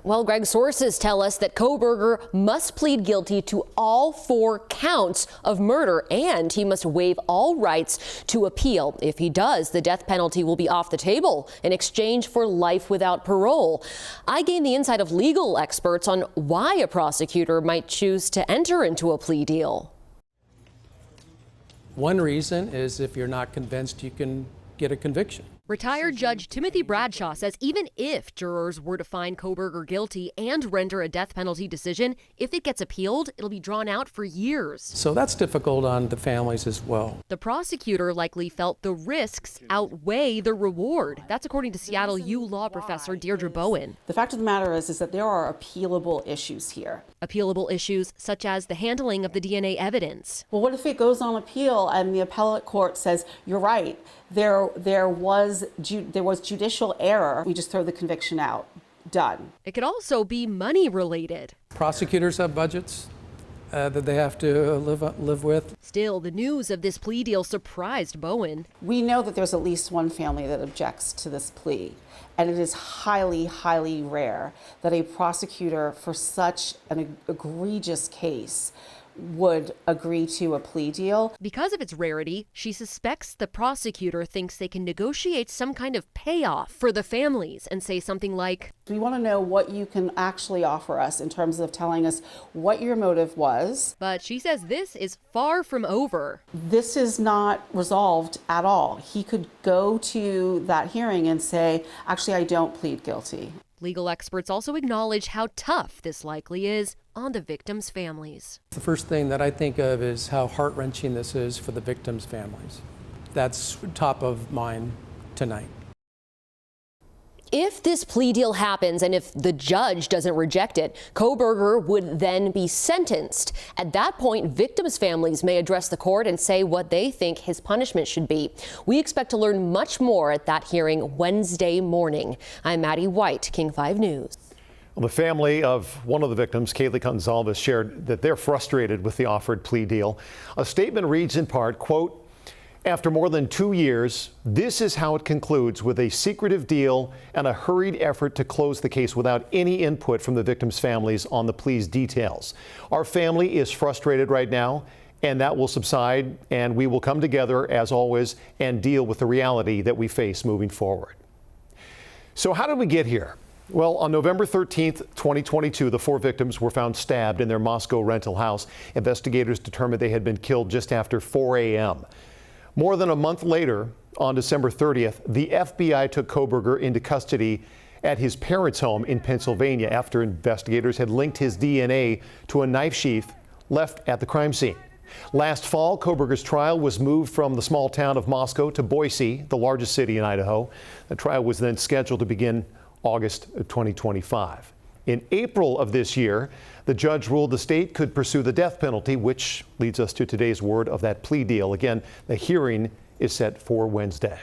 Well, Greg, sources tell us that Kohberger must plead guilty to all 4 counts of murder, and he must waive all rights to appeal. If he does, the death penalty will be off the table in exchange for life without parole. I gained the insight of legal experts on why a prosecutor might choose to enter into a plea deal. One reason is if you're not convinced, you can get a conviction. Retired Judge Timothy Bradshaw says even if jurors were to find Kohberger guilty and render a death penalty decision, if it gets appealed, it'll be drawn out for years. So that's difficult on the families as well. The prosecutor likely felt the risks outweigh the reward. That's according to Seattle U law professor Deirdre Bowen. The fact of the matter is that there are appealable issues here. Appealable issues such as the handling of the DNA evidence. Well, what if it goes on appeal and the appellate court says, you're right, there was judicial error, we just throw the conviction out, done. It could also be money related. Prosecutors have budgets that they have to live with. Still, the news of this plea deal surprised Bowen. We know that there's at least one family that objects to this plea, and it is highly, highly rare that a prosecutor for such an egregious case would agree to a plea deal. Because of its rarity, she suspects the prosecutor thinks they can negotiate some kind of payoff for the families and say something like, we want to know what you can actually offer us in terms of telling us what your motive was. But she says this is far from over. This is not resolved at all. He could go to that hearing and say, actually, I don't plead guilty. Legal experts also acknowledge how tough this likely is on the victims' families. The first thing that I think of is how heart-wrenching this is for the victims' families. That's top of mind tonight. If this plea deal happens and if the judge doesn't reject it, Kohberger would then be sentenced. At that point, victims' families may address the court and say what they think his punishment should be. We expect to learn much more at that hearing Wednesday morning. I'm Maddie White, King 5 News. Well, the family of one of the victims, Kaylee Gonzalez, shared that they're frustrated with the offered plea deal. A statement reads in part, quote, "After more than 2 years, this is how it concludes, with a secretive deal and a hurried effort to close the case without any input from the victims' families on the plea's details. Our family is frustrated right now, and that will subside, and we will come together as always and deal with the reality that we face moving forward." So how did we get here? Well, on November 13th, 2022, the 4 victims were found stabbed in their Moscow rental house. Investigators determined they had been killed just after 4 a.m. More than a month later, on December 30th, the FBI took Kohberger into custody at his parents' home in Pennsylvania after investigators had linked his DNA to a knife sheath left at the crime scene. Last fall, Kohberger's trial was moved from the small town of Moscow to Boise, the largest city in Idaho. The trial was then scheduled to begin August of 2025. In April of this year, the judge ruled the state could pursue the death penalty, which leads us to today's word of that plea deal. Again, the hearing is set for Wednesday.